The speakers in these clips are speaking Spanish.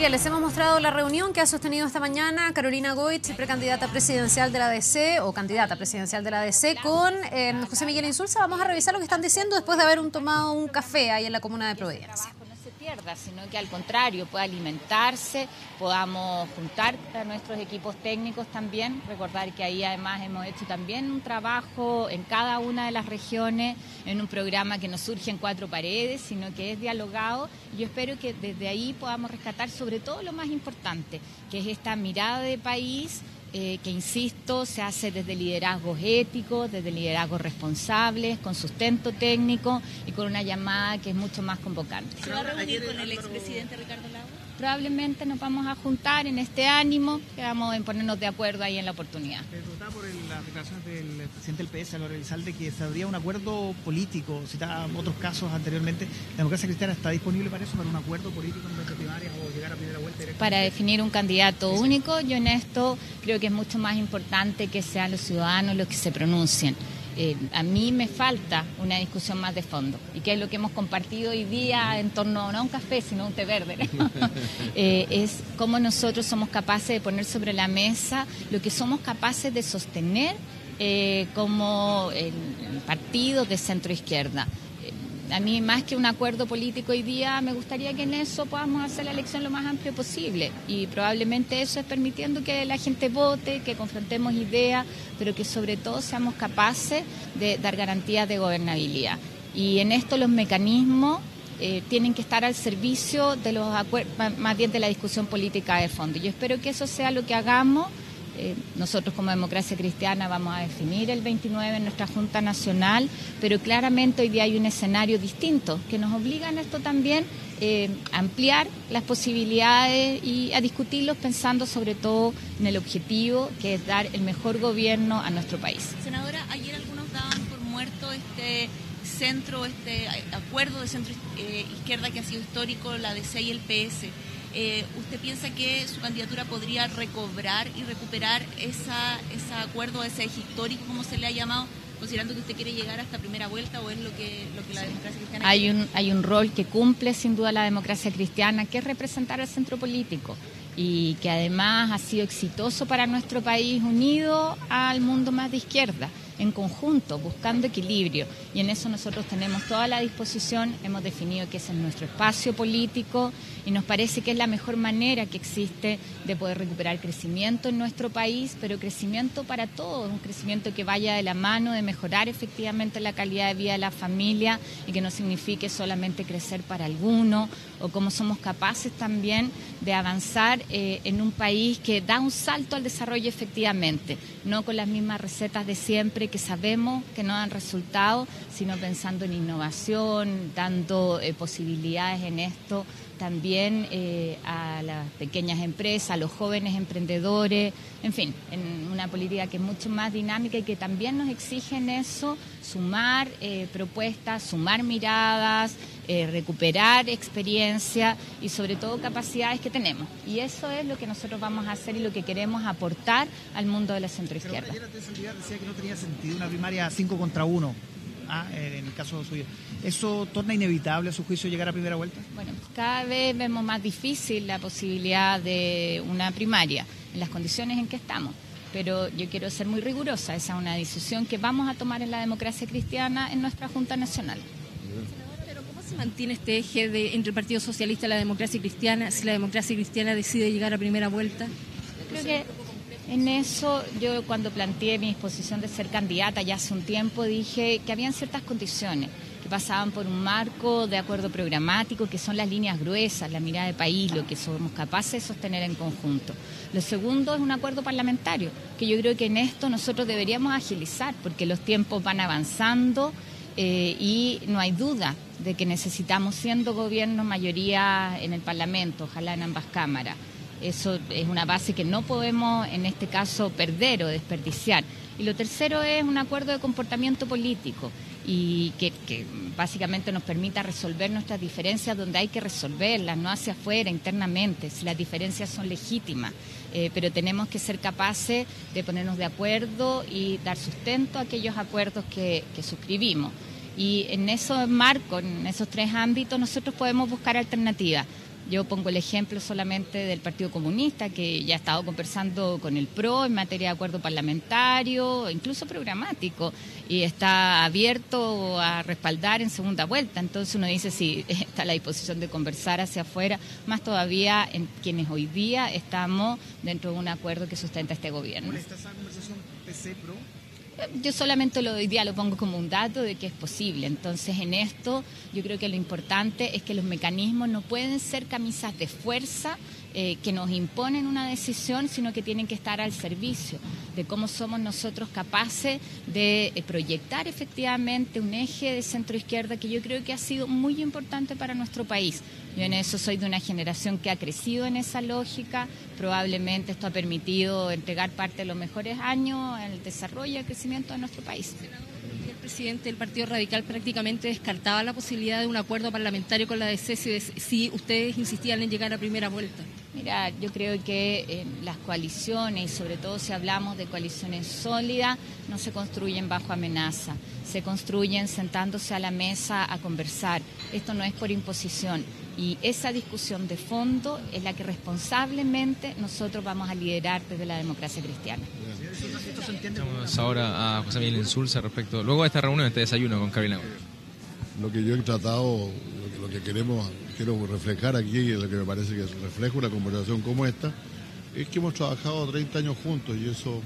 Bien, les hemos mostrado la reunión que ha sostenido esta mañana Carolina Goich, precandidata presidencial de la DC o candidata presidencial de la DC, con José Miguel Insulza. Vamos a revisar lo que están diciendo después de haber tomado un café ahí en la comuna de Providencia. No se pierda, sino que al contrario pueda alimentarse, podamos juntar a nuestros equipos técnicos también, recordar que ahí además hemos hecho también un trabajo en cada una de las regiones, en un programa que no surge en cuatro paredes, sino que es dialogado. Yo espero que desde ahí podamos rescatar sobre todo lo más importante, que es esta mirada de país, que insisto, se hace desde liderazgos éticos, desde liderazgos responsables, con sustento técnico y con una llamada que es mucho más convocante. ¿Se va a reunir con el expresidente Ricardo Lagos? Probablemente nos vamos a juntar en este ánimo, que vamos a ponernos de acuerdo ahí en la oportunidad. Preguntaba por las declaraciones del presidente del PS, Álvaro Elizalde, que se habría un acuerdo político, citaba otros casos anteriormente. ¿La democracia cristiana está disponible para eso, para un acuerdo político en nuestras primarias o llegar a primera vuelta? Para definir un candidato único, yo en esto creo que es mucho más importante que sean los ciudadanos los que se pronuncien. A mí me falta una discusión más de fondo, y que es lo que hemos compartido hoy día en torno no a un café, sino a un té verde, ¿no? Es cómo nosotros somos capaces de poner sobre la mesa lo que somos capaces de sostener como partidos de centro izquierda. A mí, más que un acuerdo político hoy día, me gustaría que en eso podamos hacer la elección lo más amplio posible, y probablemente eso es permitiendo que la gente vote, que confrontemos ideas, pero que sobre todo seamos capaces de dar garantías de gobernabilidad. Y en esto los mecanismos tienen que estar al servicio de los más bien de la discusión política de fondo. Yo espero que eso sea lo que hagamos. Nosotros como Democracia Cristiana vamos a definir el 29 en nuestra Junta Nacional, pero claramente hoy día hay un escenario distinto que nos obliga en esto también a ampliar las posibilidades y a discutirlos pensando sobre todo en el objetivo, que es dar el mejor gobierno a nuestro país. Senadora, ayer algunos daban por muerto este acuerdo de centro izquierda que ha sido histórico, la DC y el PS. ¿Usted piensa que su candidatura podría recobrar y recuperar ese acuerdo, ese eje histórico, como se le ha llamado, considerando que usted quiere llegar hasta primera vuelta, o es lo que la democracia cristiana quiere? Hay un rol que cumple sin duda la democracia cristiana, que es representar al centro político, y que además ha sido exitoso para nuestro país, unido al mundo más de izquierda, en conjunto, buscando equilibrio, y en eso nosotros tenemos toda la disposición. Hemos definido que ese es nuestro espacio político y nos parece que es la mejor manera que existe de poder recuperar crecimiento en nuestro país, pero crecimiento para todos, un crecimiento que vaya de la mano de mejorar efectivamente la calidad de vida de la familia, y que no signifique solamente crecer para algunos, o cómo somos capaces también de avanzar en un país que da un salto al desarrollo efectivamente, no con las mismas recetas de siempre que sabemos que no dan resultado, sino pensando en innovación, dando posibilidades en esto también a las pequeñas empresas, a los jóvenes emprendedores, en fin, en una política que es mucho más dinámica y que también nos exige en eso sumar propuestas, sumar miradas, recuperar experiencia y sobre todo capacidades que tenemos. Y eso es lo que nosotros vamos a hacer y lo que queremos aportar al mundo de la centroizquierda. Pero ayer Saldívar decía que no tenía sentido una primaria 5 contra 1. En el caso suyo. ¿Eso torna inevitable a su juicio llegar a primera vuelta? Bueno, cada vez vemos más difícil la posibilidad de una primaria en las condiciones en que estamos, pero yo quiero ser muy rigurosa. Esa es una decisión que vamos a tomar en la democracia cristiana en nuestra Junta Nacional. Pero ¿cómo se mantiene este eje entre el Partido Socialista y la democracia cristiana si la democracia cristiana decide llegar a primera vuelta? Creo que en eso, yo cuando planteé mi disposición de ser candidata ya hace un tiempo, dije que habían ciertas condiciones que pasaban por un marco de acuerdo programático, que son las líneas gruesas, la mirada de país, lo que somos capaces de sostener en conjunto. Lo segundo es un acuerdo parlamentario, que yo creo que en esto nosotros deberíamos agilizar, porque los tiempos van avanzando y no hay duda de que necesitamos, siendo gobierno, mayoría en el Parlamento, ojalá en ambas cámaras. Eso es una base que no podemos, en este caso, perder o desperdiciar. Y lo tercero es un acuerdo de comportamiento político, y que básicamente nos permita resolver nuestras diferencias donde hay que resolverlas, no hacia afuera, internamente, si las diferencias son legítimas. Pero tenemos que ser capaces de ponernos de acuerdo y dar sustento a aquellos acuerdos que suscribimos. Y en esos marcos, en esos tres ámbitos, nosotros podemos buscar alternativas. Yo pongo el ejemplo solamente del Partido Comunista, que ya ha estado conversando con el PRO en materia de acuerdo parlamentario, incluso programático, y está abierto a respaldar en segunda vuelta. Entonces uno dice, si está a la disposición de conversar hacia afuera, más todavía en quienes hoy día estamos dentro de un acuerdo que sustenta este gobierno. ¿Molesta esa conversación PC-PRO? Yo solamente hoy día lo pongo como un dato de que es posible. Entonces, en esto yo creo que lo importante es que los mecanismos no pueden ser camisas de fuerza que nos imponen una decisión, sino que tienen que estar al servicio de cómo somos nosotros capaces de proyectar efectivamente un eje de centro-izquierda que yo creo que ha sido muy importante para nuestro país. Yo en eso soy de una generación que ha crecido en esa lógica. Probablemente esto ha permitido entregar parte de los mejores años al desarrollo y al crecimiento de nuestro país. El presidente del Partido Radical prácticamente descartaba la posibilidad de un acuerdo parlamentario con la DC si ustedes insistían en llegar a primera vuelta. Mira, yo creo que las coaliciones, y sobre todo si hablamos de coaliciones sólidas, no se construyen bajo amenaza, se construyen sentándose a la mesa a conversar. Esto no es por imposición. Y esa discusión de fondo es la que responsablemente nosotros vamos a liderar desde la democracia cristiana. Estamos ahora a José Miguel Insulza respecto, luego de esta reunión, este desayuno con Carolina Goich. Lo que yo he tratado, lo que quiero reflejar aquí, y lo que me parece que refleja una conversación como esta, es que hemos trabajado 30 años juntos y eso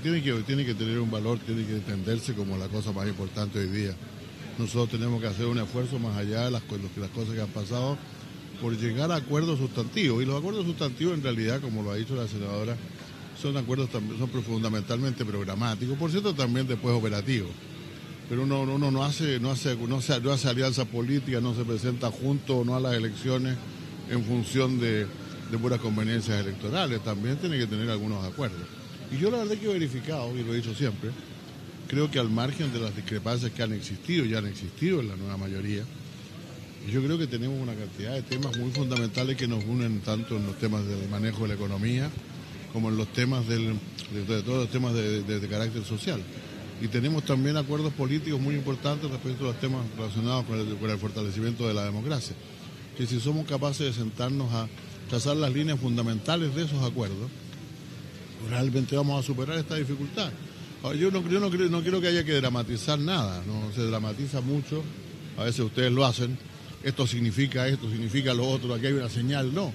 tiene que tener un valor, tiene que entenderse como la cosa más importante hoy día. Nosotros tenemos que hacer un esfuerzo más allá de las cosas que han pasado por llegar a acuerdos sustantivos. Y los acuerdos sustantivos en realidad, como lo ha dicho la senadora, son acuerdos también, son fundamentalmente programáticos, por cierto también después operativos. Pero uno no hace alianza política, no se presenta junto o no a las elecciones en función de puras conveniencias electorales, también tiene que tener algunos acuerdos. Y yo la verdad que he verificado, y lo he dicho siempre, creo que al margen de las discrepancias que han existido en la nueva mayoría, yo creo que tenemos una cantidad de temas muy fundamentales que nos unen tanto en los temas del manejo de la economía como en los temas de todos los temas de carácter social. Y tenemos también acuerdos políticos muy importantes respecto a los temas relacionados con el fortalecimiento de la democracia. Que si somos capaces de sentarnos a trazar las líneas fundamentales de esos acuerdos, realmente vamos a superar esta dificultad. Yo no quiero que haya que dramatizar nada, no se dramatiza mucho, a veces ustedes lo hacen, esto significa lo otro, aquí hay una señal, no.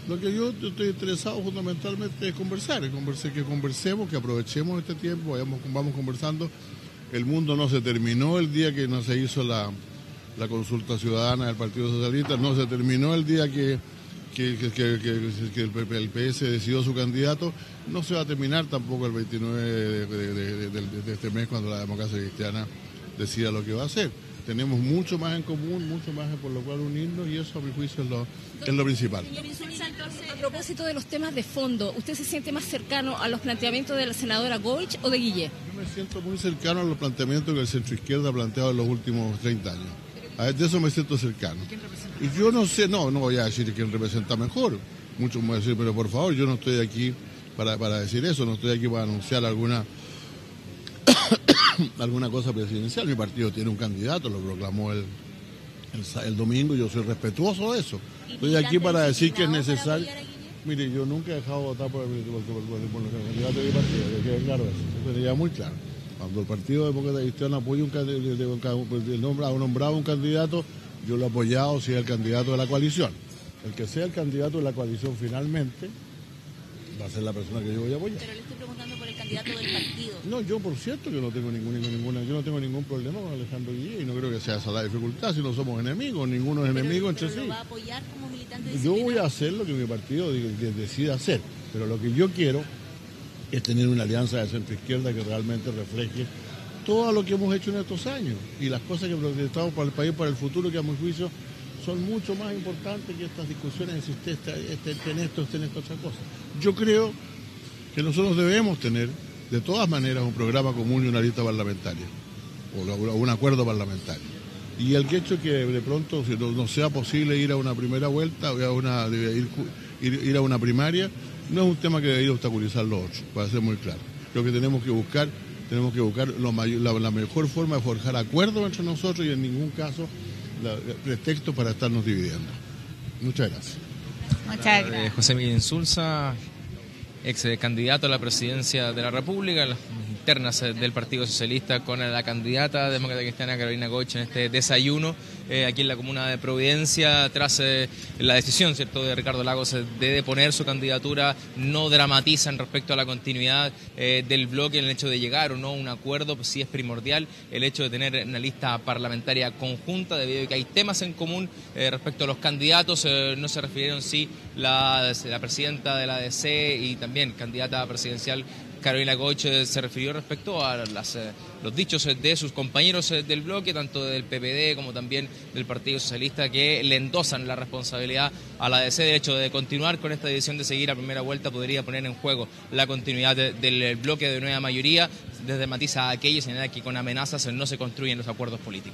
Lo que yo estoy interesado fundamentalmente es que conversemos, que aprovechemos este tiempo, vamos conversando. El mundo no se terminó el día que no se hizo la consulta ciudadana del Partido Socialista, no se terminó el día que el PS decidió su candidato, no se va a terminar tampoco el 29 de este mes cuando la democracia cristiana decida lo que va a hacer. Tenemos mucho más en común, mucho más por lo cual unirnos y eso a mi juicio es lo principal. A propósito de los temas de fondo, ¿usted se siente más cercano a los planteamientos de la senadora Goich o de Guillé? Yo me siento muy cercano a los planteamientos que el centro-izquierda ha planteado en los últimos 30 años. De eso me siento cercano. Y yo no sé, no voy a decir quién representa mejor, muchos me van a decir, pero por favor, yo no estoy aquí para decir eso, no estoy aquí para anunciar alguna cosa presidencial. Mi partido tiene un candidato, lo proclamó el domingo, yo soy respetuoso de eso. Estoy aquí para decir que es necesario. Mire, yo nunca he dejado votar por los candidatos de mi partido, que quede claro eso sería muy claro. Cuando el Partido Demócrata Cristiano apoya ha nombrado un candidato, yo lo he apoyado si es el candidato de la coalición. El que sea el candidato de la coalición finalmente va a ser la persona que yo voy a apoyar. Pero le estoy preguntando por el candidato del partido. No, yo por cierto que no tengo ningún problema con Alejandro Guillé y no creo que sea esa la dificultad, si no somos enemigos, ninguno es enemigo entre sí. ¿Lo va a apoyar como militante Yo voy a hacer lo que mi partido decida hacer, pero lo que yo quiero es tener una alianza de centro-izquierda que realmente refleje todo lo que hemos hecho en estos años y las cosas que proyectamos para el país, para el futuro, que a mi juicio son mucho más importantes que estas discusiones de si usted está en esto, otra cosa. Yo creo que nosotros debemos tener, de todas maneras, un programa común y una lista parlamentaria, o un acuerdo parlamentario. Y el hecho que de pronto si no sea posible ir a una primera vuelta, ir a una primaria, no es un tema que debe obstaculizar los otros, para ser muy claro. Creo que tenemos que buscar la mejor forma de forjar acuerdos entre nosotros y en ningún caso pretexto para estarnos dividiendo. Muchas gracias. Muchas gracias. José Miguel Insulza, ex candidato a la presidencia de la República, las internas del Partido Socialista con la candidata demócrata cristiana Carolina Goich en este desayuno aquí en la comuna de Providencia, tras la decisión, ¿cierto?, de Ricardo Lagos de deponer su candidatura. No dramatizan respecto a la continuidad del bloque, el hecho de llegar o no a un acuerdo, pues sí es primordial el hecho de tener una lista parlamentaria conjunta, debido a que hay temas en común respecto a los candidatos. No se refirieron la presidenta de la ADC y también candidata presidencial Carolina Goich se refirió respecto a los dichos de sus compañeros del bloque, tanto del PPD como también del Partido Socialista, que le endosan la responsabilidad a la ADC. El hecho de continuar con esta decisión de seguir a primera vuelta podría poner en juego la continuidad del bloque de nueva mayoría. Desde matiza a aquello y señala que con amenazas no se construyen los acuerdos políticos.